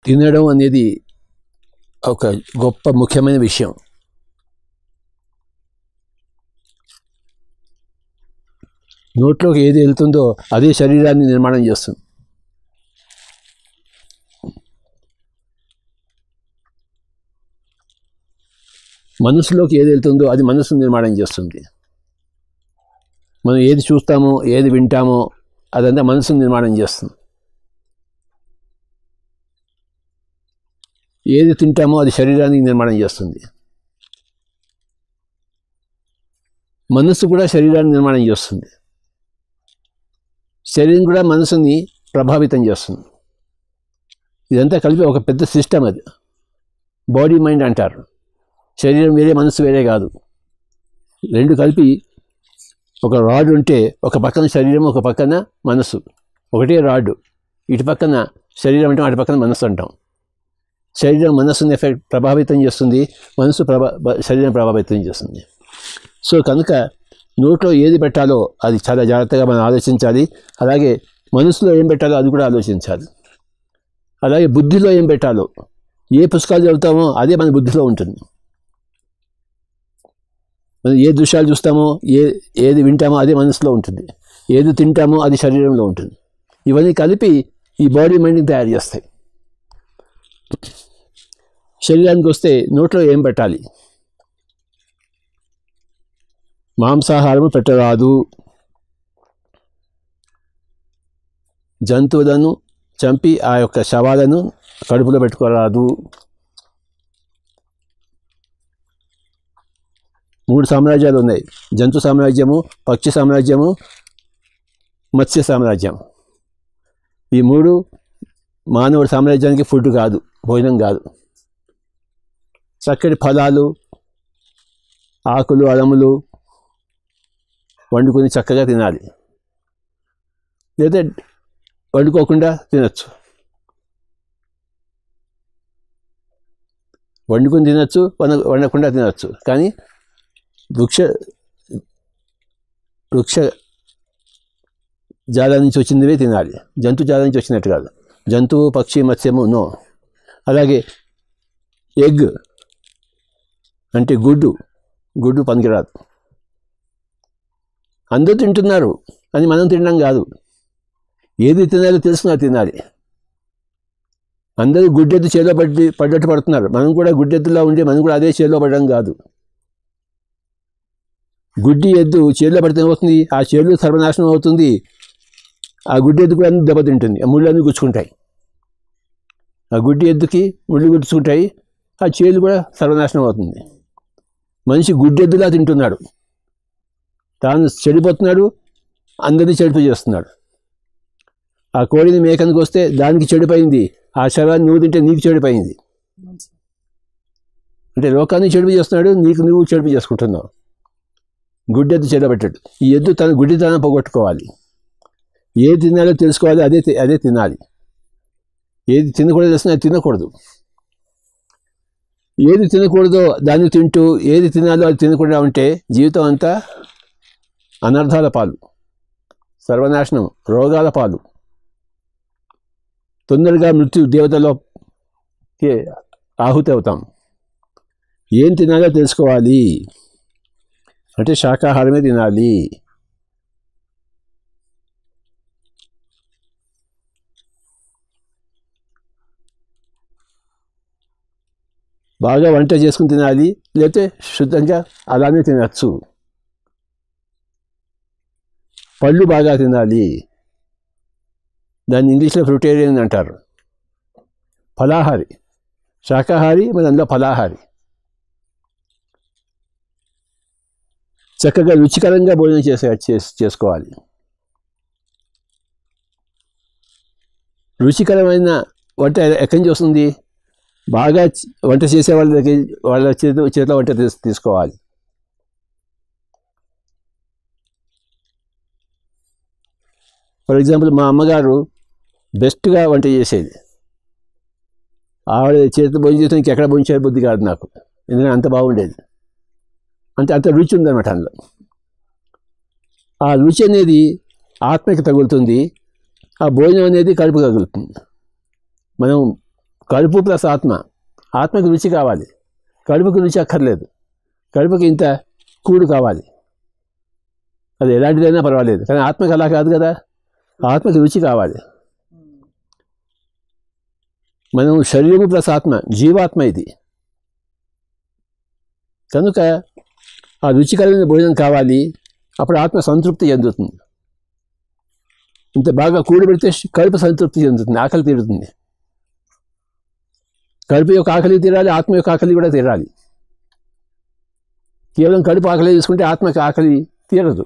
తినడం అనేది ఒక గొప్ప ముఖ్యమైన విషయం. నోట్లోకి ఏది వెళ్తుందో అదే శరీరాన్ని నిర్మాణం చేస్తుంది. మనసులోకి ఏది వెళ్తుందో అది మనసును నిర్మాణం చేస్తుంది. మనం ఏది చూస్తామో ఏది వింటామో అదంతా మనసును నిర్మాణం చేస్తుంది. ఏది తింటామో అది శరీరానికి నిర్మాణం చేస్తుంది. మనస్సు కూడా శరీరాన్ని నిర్మాణం చేస్తుంది. శరీరం కూడా మనసుని ప్రభావితం చేస్తుంది. ఇదంతా కలిపి ఒక పెద్ద సిస్టమ్. అది బాడీ మైండ్ అంటారు. శరీరం వేరే, మనసు వేరే కాదు. రెండు కలిపి ఒక రాడ్ ఉంటే ఒక పక్కన శరీరం, ఒక పక్కన మనసు. ఒకటే రాడ్. ఇటు పక్కన శరీరం అంటాం, అటు పక్కన మనసు అంటాం. శరీరం మనస్సుని ప్రభావితం చేస్తుంది, మనసు శరీరం ప్రభావితం చేస్తుంది. సో కనుక నోట్లో ఏది పెట్టాలో అది చాలా జాగ్రత్తగా మనం ఆలోచించాలి. అలాగే మనసులో ఏం పెట్టాలో అది కూడా ఆలోచించాలి. అలాగే బుద్ధిలో ఏం పెట్టాలో, ఏ పుస్తకాలు చదువుతామో అదే మన బుద్ధిలో ఉంటుంది. మనం ఏ దృశ్యాలు చూస్తామో ఏది వింటామో అదే మనసులో ఉంటుంది. ఏది తింటామో అది శరీరంలో ఉంటుంది. ఇవన్నీ కలిపి ఈ బాడీ మైండ్ని తయారు చేస్తాయి. శరీరానికి వస్తే నోట్లో ఏం పెట్టాలి? మాంసాహారము పెట్టరాదు, జంతువులను చంపి ఆ యొక్క శవాలను కడుపులో పెట్టుకోరాదు. 3 సామ్రాజ్యాలు ఉన్నాయి. జంతు సామ్రాజ్యము, పక్షి సామ్రాజ్యము, మత్స్య సామ్రాజ్యం. ఈ 3 మానవుడి సామ్రాజ్యానికి ఫుడ్ కాదు, భోజనం కాదు. చక్కటి ఫలాలు, ఆకులు, అలములు వండుకొని చక్కగా తినాలి. లేదా వండుకోకుండా తినచ్చు. వండుకొని తినచ్చు, వండకుండా తినచ్చు. కానీ వృక్ష జాలం నుంచి వచ్చినవే తినాలి. జంతు జాలం నుంచి వచ్చినట్టు కాదు. జంతువు, పక్షి, మత్స్యము నో. అలాగే ఎగ్ అంటే గుడ్డు పనికిరాదు. అందరూ తింటున్నారు అని మనం తినడం కాదు. ఏది తినాలో తెలుసుకున్నా తినాలి. అందరూ గుడ్డెద్దు చేలో పడ్డట్టు పడుతున్నారు. మనం కూడా గుడ్డెద్దులా ఉండి మనం కూడా అదే చేలో పడడం కాదు. గుడ్డి ఎద్దు చేలో పడితే ఏమవుతుంది? ఆ చేలు సర్వనాశనం అవుతుంది. ఆ గుడ్డి ఎద్దు కూడా దెబ్బతింటుంది. ఆ ముళ్ళన్నీ గుచ్చుకుంటాయి. ఆ గుడ్డి ఎద్దుకి ముళ్ళు గుచ్చుకుంటాయి. ఆ చేలు కూడా సర్వనాశనం అవుతుంది. మనిషి గుడ్డెద్దులా తింటున్నాడు. తాను చెడిపోతున్నాడు, అందరినీ చెడిపో చేస్తున్నాడు. ఆ కోడిని మేకనికి వస్తే దానికి చెడిపోయింది. ఆ శవాన్ని నువ్వు తింటే నీకు చెడిపోయింది. అంటే లోకాన్ని చెడిపి చేస్తున్నాడు, నువ్వు చెడిపి చేసుకుంటున్నావు. గుడ్డెద్దు చెడబెట్టాడు. ఈ ఎద్దు తన గుడ్డితనం పోగొట్టుకోవాలి. ఏది తినాలో తెలుసుకోవాలి, అదే తినాలి. ఏది తినకూడదు తెలిసినా అది తినకూడదు. ఏది తినకూడదో దాన్ని తింటూ ఏది తినాలో అది తినకుండా ఉంటే జీవితం అంతా అనర్థాల పాలు, సర్వనాశనం, రోగాల పాలు. తొందరగా మృత్యు దేవతలోకి ఆహుతి అవుతాం. ఏం తినాలో తెలుసుకోవాలి. అంటే శాకాహారమే తినాలి. బాగా వంట చేసుకుని తినాలి, లేకపోతే శుద్ధంగా అలానే తినచ్చు. పళ్ళు బాగా తినాలి. దాన్ని ఇంగ్లీష్లో ఫ్రూటేరియన్ అంటారు. ఫలాహారి, శాకాహారి, మన అందులో ఫలాహారి. చక్కగా రుచికరంగా భోజనం చేసుకోవాలి. రుచికరమైన వంట ఎక్కడి నుంచి వస్తుంది? బాగా వంట చేసే వాళ్ళ చేతిలో వంట తీసుకోవాలి. ఫర్ ఎగ్జాంపుల్, మా అమ్మగారు బెస్ట్గా వంట చేసేది. ఆవిడ చేతితో భోజనం చేస్తే ఇంకెక్కడ భోజనం చేయ బుద్ధి కాదు నాకు. ఎందుకంటే అంత బాగుండేది. అంత రుచి ఉందన్నమాట అందులో. ఆ రుచి అనేది ఆత్మకి తగులుతుంది. ఆ భోజనం అనేది కడుపు తగులుతుంది. మనం కడుపు ప్లస్ ఆత్మ. ఆత్మకి రుచి కావాలి, కడుపుకి రుచి అక్కర్లేదు. కడుపుకి ఇంత కూడు కావాలి, అది ఎలాంటిదైనా పర్వాలేదు. కానీ ఆత్మకి అలా కాదు కదా, ఆత్మకి రుచి కావాలి. మనం శరీరము ప్లస్ ఆత్మ, జీవాత్మ ఇది. కనుక ఆ రుచికరమైన భోజనం కావాలి, అప్పుడు ఆత్మ సంతృప్తి చెందుతుంది. ఇంత బాగా కూడబెడితే కడుపు సంతృప్తి చెందుతుంది, ఆకలి తీరుతుంది. కడుపు యొక్క ఆకలి తీరాలి, ఆత్మ యొక్క ఆకలి కూడా తీరాలి. కేవలం కడుపు ఆకలి తీసుకుంటే ఆత్మకి ఆకలి తీరదు.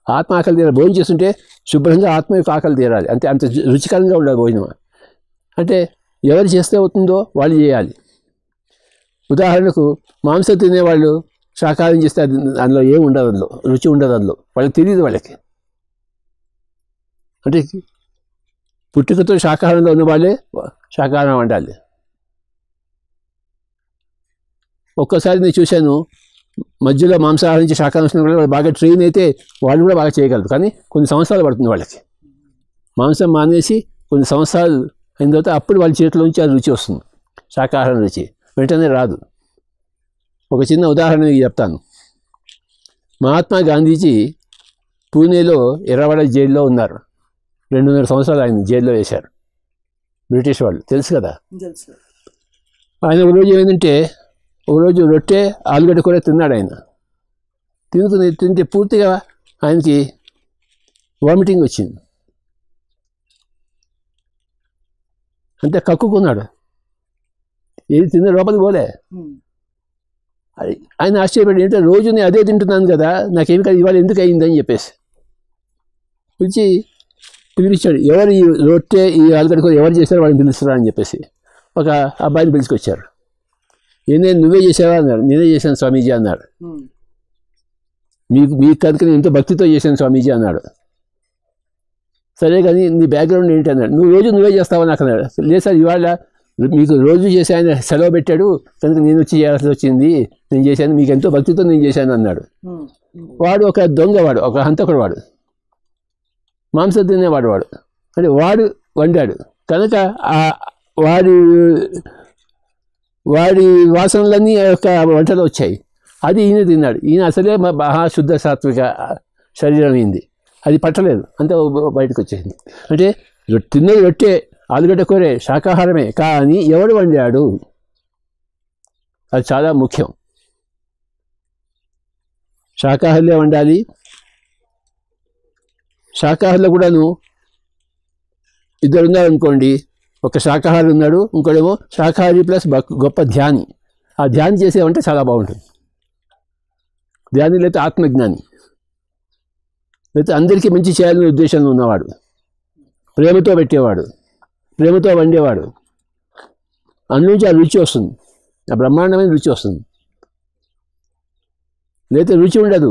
ఆత్మ ఆకలి తీరాలి. భోజనం చేస్తుంటే శుభ్రంగా ఆత్మ యొక్క ఆకలి తీరాలి. అంతే, అంత రుచికరంగా ఉండాలి భోజనం. అంటే ఎవరు చేస్తే అవుతుందో వాళ్ళు చేయాలి. ఉదాహరణకు మాంసం తినేవాళ్ళు శాకాహారం చేస్తే అందులో ఏమి ఉండదు, అందులో రుచి ఉండదు, అందులో వాళ్ళకి తెలియదు. వాళ్ళకి అంటే పుట్టుకతో శాకాహారంలో ఉన్న వాళ్ళే శాకాహారం వండాలి. ఒక్కసారి నేను చూశాను, మధ్యలో మాంసాహారం నుంచి శాకాహారం కూడా బాగా ట్రైన్ అయితే వాళ్ళు కూడా బాగా చేయగలరు. కానీ కొన్ని సంవత్సరాలు పడుతుంది వాళ్ళకి. మాంసం మానేసి కొన్ని సంవత్సరాలు అయిన తర్వాత అప్పుడు వాళ్ళ చేతిలోంచి అది రుచి వస్తుంది, శాకాహారం రుచి. వెంటనే రాదు. ఒక చిన్న ఉదాహరణ చెప్తాను. మహాత్మా గాంధీజీ పూణేలో ఎర్రవాడ జైల్లో ఉన్నారు. 2.5 సంవత్సరాలు ఆయన జైల్లో వేశారు బ్రిటిష్ వాళ్ళు, తెలుసు కదా. ఆయన ఒకరోజు ఏమైందంటే, ఒకరోజు రొట్టె ఆలుగడ్డ కూర తిన్నాడు. ఆయన తింటే పూర్తిగా ఆయనకి వామిటింగ్ వచ్చింది. అంటే కక్కుకున్నాడు, ఏది తిన్న లోపలికి పోలే. ఆయన ఆశ్చర్యపడి, ఏంటంటే రోజు నేను అదే తింటున్నాను కదా, నాకేమి కాదు, ఇవాళ ఎందుకు అయిందని చెప్పేసి పిలిపించాడు. ఎవరు ఈ రొట్టె ఈ ఆలుగడ్డ కూర ఎవరు చేశారో వాళ్ళని పిలుస్తారా అని చెప్పేసి ఒక అబ్బాయిని పిలుచుకొచ్చారు. నువ్వే చేసావా అన్నాడు. నేనే చేశాను స్వామీజీ అన్నాడు. మీకు కనుక నేను ఎంతో భక్తితో చేశాను స్వామీజీ అన్నాడు. సరే కానీ నీ బ్యాక్గ్రౌండ్ ఏంటి అన్నాడు. నువ్వే చేస్తావా నాకు అన్నాడు. లేదు సార్, ఇవాళ మీకు రోజు చేసి ఆయన సెలవు పెట్టాడు కనుక నేను వచ్చి చేయాల్సి వచ్చింది, నేను చేశాను, మీకు ఎంతో భక్తితో నేను చేశాను అన్నాడు. వాడు ఒక దొంగవాడు, ఒక హంతకుడు, వాడు మాంసం తినేవాడు. అంటే వాడు వండాడు కనుక వాడి వాసనలన్నీ యొక్క వంటలో వచ్చాయి. అది ఈయన తిన్నాడు. ఈయన అసలే మహాశుద్ధ సాత్విక శరీరం అయింది, అది పట్టలేదు, అంతా బయటకు వచ్చేసింది. అంటే తిన్నది రొట్టె ఆలుగడ్డ కూరే శాకాహారమే, కానీ ఎవడు వండాడు అది చాలా ముఖ్యం. శాకాహారులే వండాలి. శాకాహారులు కూడాను ఇద్దరు ఉన్నారనుకోండి, ఒక శాకాహారి ఉన్నాడు, ఇంకోడేమో శాకాహారి ప్లస్ గొప్ప ధ్యాని. ఆ ధ్యానం చేసేవంటే చాలా బాగుంటుంది. ధ్యాని లేకపోతే ఆత్మజ్ఞాని, లేకపోతే అందరికీ మంచి చేయాలనే ఉద్దేశంలో ఉన్నవాడు, ప్రేమతో పెట్టేవాడు, ప్రేమతో వండేవాడు. అందులోంచి ఆ రుచి వస్తుంది, ఆ బ్రహ్మాండమైన రుచి వస్తుంది. లేకపోతే రుచి ఉండదు.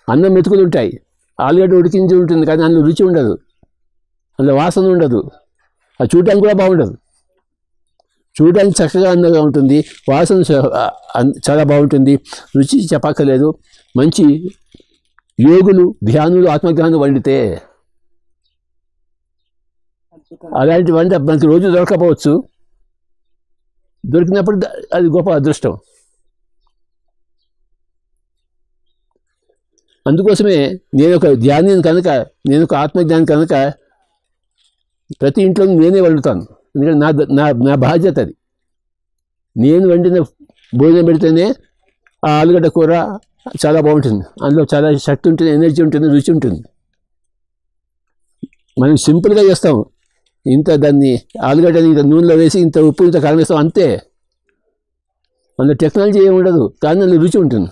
అన్నం మెతుకులు ఉంటాయి, ఆలుగడ్డ ఉడికించి ఉంటుంది, కానీ అందులో రుచి ఉండదు, అందులో వాసన ఉండదు, అది చూడడానికి కూడా బాగుండదు. చూడడానికి చక్కగా అందంగా ఉంటుంది, వాసన చాలా బాగుంటుంది, రుచి చెప్పక్కర్లేదు. మంచి యోగులు, ధ్యానులు, ఆత్మజ్ఞానులు వండితే అలాంటి వంట మనకి రోజు దొరకపోవచ్చు, దొరికినప్పుడు అది గొప్ప అదృష్టం. అందుకోసమే నేను ఒక ధ్యానిని కనుక, నేను ఒక ఆత్మజ్ఞాని కనుక ప్రతి ఇంట్లో నేనే వండుతాను. ఎందుకంటే నా బాధ్యత అది. నేను వండిన భోజనం పెడితేనే ఆ ఆలుగడ్డ కూర చాలా బాగుంటుంది, అందులో చాలా శక్తి ఉంటుంది, ఎనర్జీ ఉంటుంది, రుచి ఉంటుంది. మనం సింపుల్గా చేస్తాం, ఇంత దాన్ని ఆలుగడ్డని ఇంత నూనెలో వేసి ఇంత ఉప్పు ఇంత కారం వేస్తాం, అంతే. అందులో టెక్నాలజీ ఏమి ఉండదు, కానీ అందులో రుచి ఉంటుంది,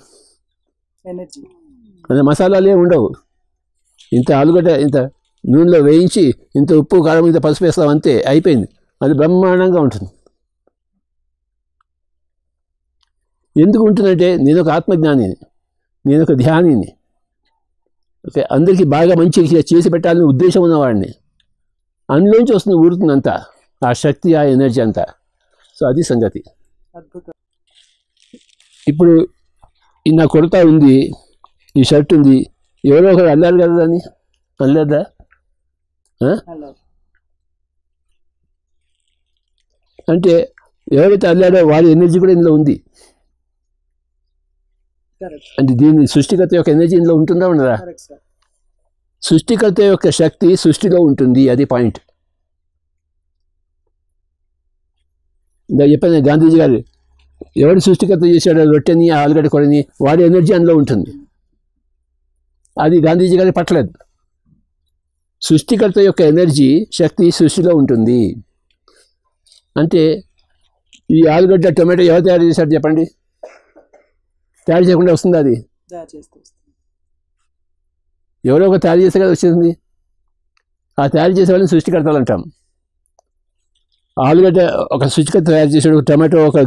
అందులో మసాలాలు ఏమి ఉండవు. ఇంత ఆలుగడ్డ ఇంత నూనెలో వేయించి ఇంత ఉప్పు కారం ఇంత పసుపు వేస్తాం, అంతే, అయిపోయింది. అది బ్రహ్మాండంగా ఉంటుంది. ఎందుకు ఉంటుందంటే నేను ఒక ఆత్మజ్ఞానిని, నేను ఒక ధ్యానిని, ఓకే, అందరికీ బాగా మంచి చేసి పెట్టాలని ఉద్దేశం ఉన్నవాడిని. అందులోంచి వస్తుంది, ఊరుతుంది అంతా, ఆ శక్తి, ఆ ఎనర్జీ అంతా. సో అది సంగతి. ఇప్పుడు నా కొరత ఉంది, ఈ షర్ట్ ఉంది, ఎవరో ఒకరు అల్లారు కదా దాన్ని, అల్లదా? అంటే ఎవరైతే అల్లాడో వాడి ఎనర్జీ కూడా ఇందులో ఉంది. అంటే దీని సృష్టికర్త యొక్క ఎనర్జీ ఇందులో ఉంటుందా ఉండదా? సృష్టికర్త యొక్క శక్తి సృష్టిలో ఉంటుంది, అది పాయింట్. ఇంకా చెప్పాను గాంధీజీ గారు, ఎవడు సృష్టికర్త చేశాడో రొట్టెని ఆలుగడ్డ కొడని వాడి ఎనర్జీ అందులో ఉంటుంది. అది గాంధీజీ గారి పట్టలేదు. సృష్టికర్త యొక్క ఎనర్జీ శక్తి సృష్టిలో ఉంటుంది. అంటే ఈ ఆలుగడ్డ టొమాటో ఎవరు తయారు చేశాడు చెప్పండి? తయారు చేయకుండా వస్తుంది, అది ఎవరో ఒక తయారు చేస్తే కదా వచ్చింది. ఆ తయారు చేసే వాళ్ళని సృష్టికర్తలు అంటాం. ఆలుగడ్డ ఒక సృష్టికర్త తయారు చేశాడు, టమాటో ఒక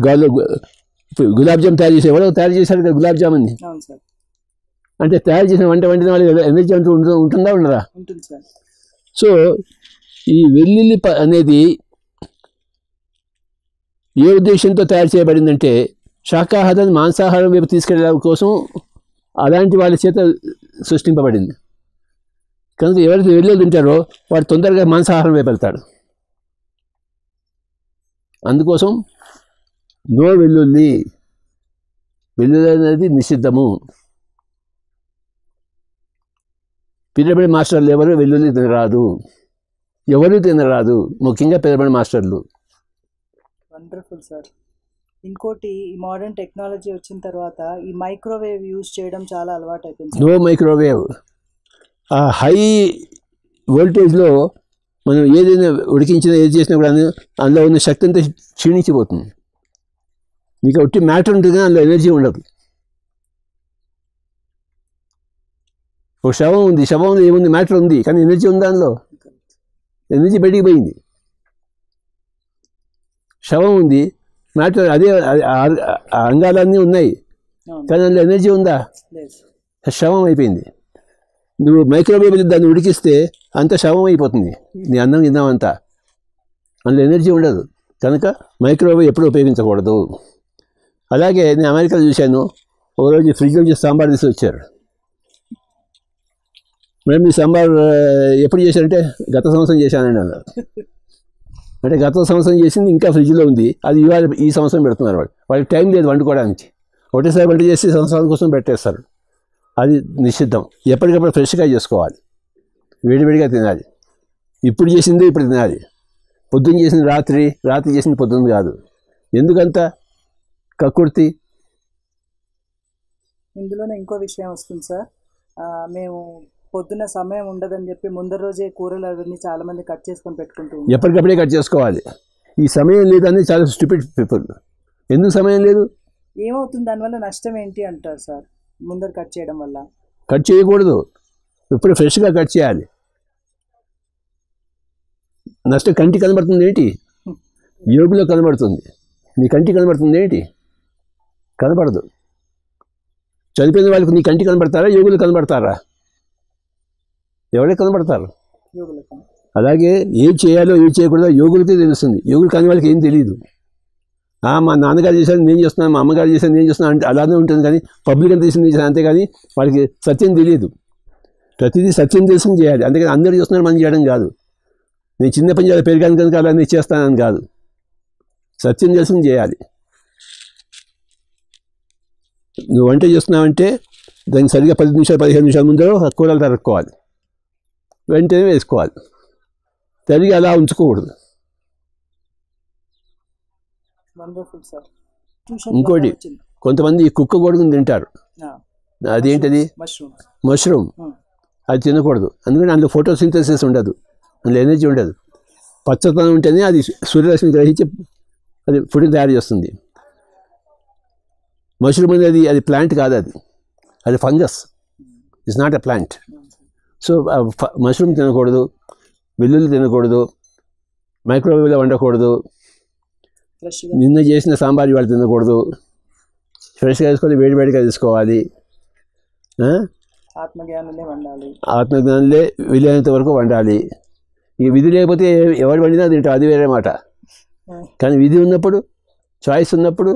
గులాబ్ జామ్ తయారు చేసాడు, ఎవరో తయారు చేశాడు కదా గులాబ్ జామున్ని. అంటే తయారు చేసిన వండిన వాళ్ళకి ఎనర్జీ అంటూ ఉంటుందా ఉండదా? సో ఈ వెల్లుల్లి అనేది ఏ ఉద్దేశంతో తయారు చేయబడిందంటే శాకాహారాన్ని మాంసాహారం వైపు తీసుకెళ్ళడం కోసం అలాంటి వాళ్ళ చేత సృష్టింపబడింది. కనుక ఎవరైతే వెల్లుల్లి తింటారో వాడు తొందరగా మాంసాహారం వైపు వెళ్తాడు. అందుకోసం నో వెల్లుల్లి. వెల్లుల్లి అనేది నిషిద్ధము. పిరమిడ్ మాస్టర్లు ఎవరు వెల్లుల్లి తినరాదు, ఎవరు తినరాదు, ముఖ్యంగా పిరమిడ్ మాస్టర్లు. Wonderful sir. ఇంకోటి, ఈ మోడర్న్ టెక్నాలజీ వచ్చిన తర్వాత ఈ మైక్రోవేవ్ యూజ్ చేయడం చాలా అలవాటు అయిపోయింది. No microwave. ఆ హై వోల్టేజ్లో మనం ఏదైనా ఉడికించినా ఏది చేసినా కూడా అందులో ఉన్న శక్తి అంతా క్షీణించిపోతుంది. నీకు ఒట్టి మ్యాటర్ ఉంటుంది కానీ అందులో ఎనర్జీ ఉండదు. ఒక శవం ఉంది, శవంలో ఏముంది? మ్యాటర్ ఉంది కానీ ఎనర్జీ ఉంది. అందులో ఎనర్జీ బయటికి పోయింది. శవం ఉంది, మ్యాటర్ అదే అంగాలన్నీ ఉన్నాయి కానీ అందులో ఎనర్జీ ఉందా? శవం అయిపోయింది. నువ్వు మైక్రోవేవ్ దాన్ని ఉడికిస్తే అంత శవం అయిపోతుంది. నీ అన్నం తిన్నామంతా అందులో ఎనర్జీ ఉండదు. కనుక మైక్రోవేవ్ ఎప్పుడు ఉపయోగించకూడదు. అలాగే నేను అమెరికాలో చూశాను, ఒక రోజు ఫ్రిడ్జ్లో నుంచి సాంబార్ తీసి వచ్చారు. మేడం ఈ సాంబార్ ఎప్పుడు చేశారంటే గత సంవత్సరం చేశానండి అన్నారు. అంటే గత సంవత్సరం చేసింది ఇంకా ఫ్రిడ్జ్లో ఉంది, అది ఇవాళ ఈ సంవత్సరం పెడుతున్నారు. వాళ్ళకి టైం లేదు వండుకోవడానికి. ఒకటేసారి వంట చేసి సంవత్సరాల కోసం పెట్టేస్తారు. అది నిషిద్ధం. ఎప్పటికప్పుడు ఫ్రెష్గా చేసుకోవాలి, వేడివేడిగా తినాలి. ఇప్పుడు చేసింది ఇప్పుడు తినాలి. పొద్దున్న చేసింది రాత్రి, రాత్రి చేసింది పొద్దున్న కాదు. ఎందుకంత కక్కుర్తి? ఇందులోనే ఇంకో విషయం వస్తుంది సార్. మేము పొద్దున్న సమయం ఉండదని చెప్పి ముందర రోజే కూరలు అవన్నీ చాలా మంది కట్ చేసుకొని పెట్టుకుంటూ ఎప్పటికప్పుడే కట్ చేసుకోవాలి. ఈ సమయం లేదని చాలా స్టూపిడ్ పీపుల్. ఎందుకు సమయం లేదు? ఏమవుతుంది దానివల్ల నష్టం ఏంటి అంటారు సార్? ముందర కట్ చేయడం వల్ల కట్ చేయకూడదు, ఇప్పుడు ఫ్రెష్గా కట్ చేయాలి. నష్టం కంటి కనబడుతుంది ఏంటి? యోగులో కనబడుతుంది. నీ కంటి కనబడుతుంది ఏంటి? కనబడదు. చనిపోయిన వాళ్ళకి నీ కంటి కనబడతారా, యోగులు కనబడతారా? ఎవరే కనబడతారు. అలాగే ఏం చేయాలో ఏం చేయకూడదో యోగులకే తెలుస్తుంది. యోగులు కాని వాళ్ళకి ఏం తెలియదు. మా నాన్నగారు చేశాను నేను చేస్తున్నాను, మా అమ్మగారు చేశాను నేను చేస్తున్నాను అంటే అలానే ఉంటుంది. కానీ పబ్లిక్ అంతా చేసింది చేశాను అంతేగాని వాళ్ళకి సత్యం తెలియదు. ప్రతిదీ సత్యం తెలుసుకుని చేయాలి. అందుకని అందరూ చేస్తున్నారు మనం చేయడం కాదు. నేను చిన్న పని చేయాలి పెరిగాను కనుక అలా నేను చేస్తానని కాదు, సత్యం తెలుసుకుని చేయాలి. నువ్వు వంట చేస్తున్నావంటే దానికి సరిగ్గా 10 నిమిషాలు 15 నిమిషాల ముందు కూరలు తరుక్కోవాలి, వెంటనే వేసుకోవాలి. తరిగి అలా ఉంచుకోకూడదు. ఇంకోటి, కొంతమంది కుక్క గొడుగుని తింటారు. అదేంటది? మష్రూమ్. అది తినకూడదు. అందుకని అందులో ఫోటోసింథసిస్ ఉండదు, అందులో ఎనర్జీ ఉండదు. పచ్చదనం ఉంటేనే అది సూర్యరశ్మి గ్రహించి అది ఫుడ్ తయారు చేస్తుంది. మష్రూమ్ అనేది అది ప్లాంట్ కాదు, అది fungus. It's not a plant. So mushroom తినకూడదు, వెల్లుల్లి తినకూడదు, మైక్రోవేవ్లో వండకూడదు, నిన్న చేసిన సాంబార్ ఇవాళ తినకూడదు. ఫ్రెష్గా వేసుకొని వేడివేడిగా తీసుకోవాలి. ఆత్మజ్ఞానంలే వీలైనంత వరకు వండాలి. ఈ విధి లేకపోతే ఎవరు వండినా తింటాం, అది వేరే మాట. కానీ విధి ఉన్నప్పుడు, చాయిస్ ఉన్నప్పుడు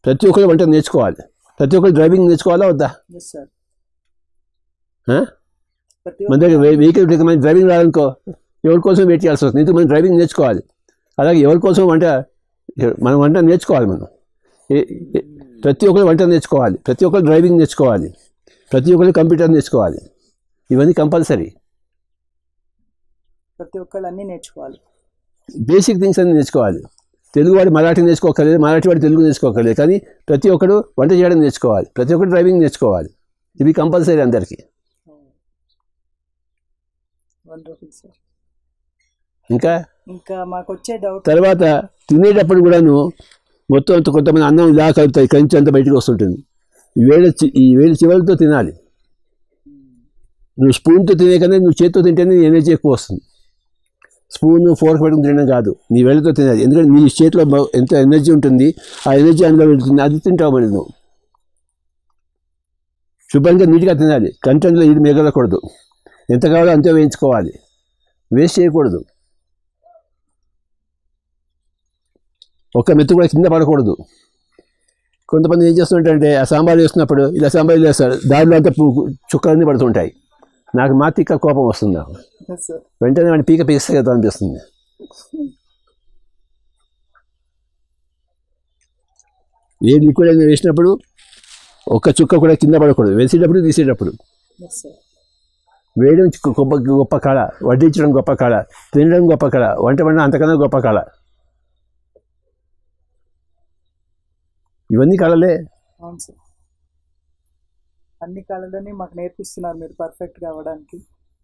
ప్రతి ఒక్కరు వంట నేర్చుకోవాలి. ప్రతి ఒక్కరు డ్రైవింగ్ నేర్చుకోవాలా వద్దా? మన దగ్గర వెహికల్ మంది డ్రైవింగ్ రాదనుకో ఎవరి కోసం వెయిట్ చేయాల్సి వస్తుంది. ఇందుకు మనం డ్రైవింగ్ నేర్చుకోవాలి. అలాగే ఎవరి కోసం మనం వంట నేర్చుకోవాలి. మనం ప్రతి ఒక్కరు వంట నేర్చుకోవాలి, ప్రతి ఒక్కరు డ్రైవింగ్ నేర్చుకోవాలి, ప్రతి ఒక్కరు కంప్యూటర్ నేర్చుకోవాలి. ఇవన్నీ కంపల్సరీ. ప్రతి ఒక్కళ్ళు అన్నీ నేర్చుకోవాలి. బేసిక్ థింగ్స్ అన్నీ నేర్చుకోవాలి. తెలుగువాడు మరాఠీ నేర్చుకోకర్లేదు, మరాఠీ వాడు తెలుగు నేర్చుకోకర్లేదు, కానీ ప్రతి ఒక్కరు వంట చేయడం నేర్చుకోవాలి, ప్రతి ఒక్కరు డ్రైవింగ్ నేర్చుకోవాలి. ఇవి కంపల్సరీ అందరికీ. ఇంకా మాకు వచ్చే డౌట్, తర్వాత తినేటప్పుడు కూడాను మొత్తం అంత కొంతమంది అన్నం ఇలా కలుపుతాయి, కంచి అంతా బయటకు వస్తుంటుంది. ఈ వేడి చివరితో తినాలి. నువ్వు స్పూన్తో తినే కన్నా నువ్వు చేతితో తింటేనే ఎనర్జీ ఎక్కువ వస్తుంది. స్పూన్ ఫోర్క్ పెట్టుకుని తినడం కాదు, నీ వేళ్ళతో తినాలి. ఎందుకంటే నీ చేతిలో ఎంత ఎనర్జీ ఉంటుంది, ఆ ఎనర్జీ అందులో వెళ్తుంది, అది తింటావు. మరి నువ్వు శుభ్రంగా నీట్గా తినాలి. కంటెంట్లో ఇది మిగలకూడదు. ఎంత కావాలో అంతే వేయించుకోవాలి, వేస్ట్ చేయకూడదు. ఒక్క మెత్తు కూడా కింద పడకూడదు. కొంతమంది ఏం చేస్తుంటారంటే ఆ సాంబార్ వేస్తున్నప్పుడు ఇలా సాంబార్ వేస్తారు, దారిలో అంతా చుక్కలన్నీ పడుతుంటాయి. నాకు మాతిక్క కోపం వస్తుంది. నాకు వెంటనే వాడిని పీస్తే కదా అనిపిస్తుంది. ఏ లిక్విడ్ అయినా వేసినప్పుడు ఒక్క చుక్క కూడా కింద పడకూడదు, వేసేటప్పుడు తీసేటప్పుడు. వేయడం గొప్ప కళ, వడ్డించడం గొప్ప కళ, తినడం గొప్ప కళ, వంట వండడం అంతకన్నా గొప్ప కళ. ఇవన్నీ కళలే. అవును సార్, అన్ని కళలని మాకు నేర్పిస్తున్నారు మీరు పర్ఫెక్ట్గా అవ్వడానికి.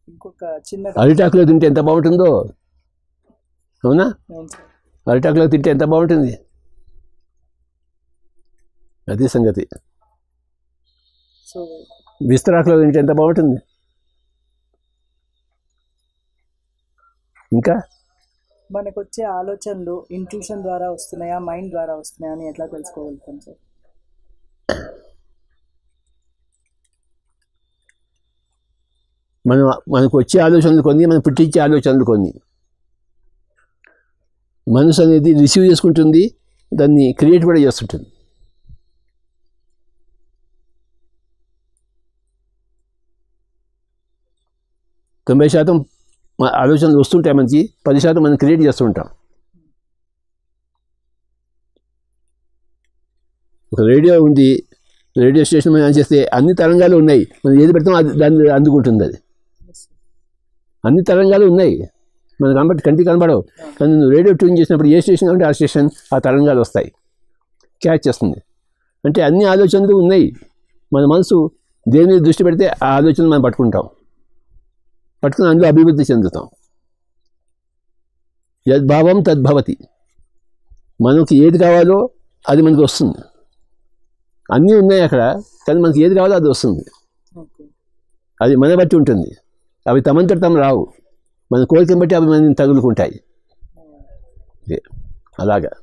ఇంకొక చిన్న అరిటాకులో తింటే ఎంత బాగుంటుందో, అవునా? అరిటాకులో తింటే ఎంత బాగుంటుంది, అది సంగతి. సో విస్తరాకులో తింటే ఎంత బాగుంటుంది. ఇంకా మనకు వచ్చే ఆలోచనలు ఇంట్యూషన్ ద్వారా వస్తున్నాయా, మైండ్ ద్వారా వస్తున్నాయా అని ఎట్లా తెలుసుకోగలుగుతాం సార్? మనకు వచ్చే ఆలోచనలు కొన్ని, మనం పుట్టించే ఆలోచనలు కొన్ని. మనసు అనేది రిసీవ్ చేసుకుంటుంది, దాన్ని క్రియేట్ కూడా చేస్తుంటుంది. తొంభై శాతం ఆలోచనలు వస్తుంటాయి మనకి, 10% మనం క్రియేట్ చేస్తుంటాం. ఒక రేడియో ఉంది, రేడియో స్టేషన్ మనం చేస్తే అన్ని తరంగాలు ఉన్నాయి, మనం ఏది పెడతాం అది దాన్ని అందుకుంటుంది. అది అన్ని తరంగాలు ఉన్నాయి, మనకు కంటికి కనబడవు, కానీ నువ్వు రేడియో ట్యూన్ చేసినప్పుడు ఏ స్టేషన్ అంటే ఆ స్టేషన్ ఆ తరంగాలు వస్తాయి, క్యాచ్ చేస్తుంది. అంటే అన్ని ఆలోచనలు ఉన్నాయి. మన మనసు దేని మీద దృష్టి పెడితే ఆ ఆలోచనలు మనం పట్టుకుని అందులో అభివృద్ధి చెందుతాం. యద్భావం తద్భవతి. మనకి ఏది కావాలో అది మనకు వస్తుంది. అన్నీ ఉన్నాయి అక్కడ, కానీ మనకి ఏది కావాలో అది వస్తుంది. అది మన బట్టి ఉంటుంది. అవి తమంతట తమ రావు, మన కోరికను బట్టి అవి మనం తగులుకుంటాయి. అలాగా.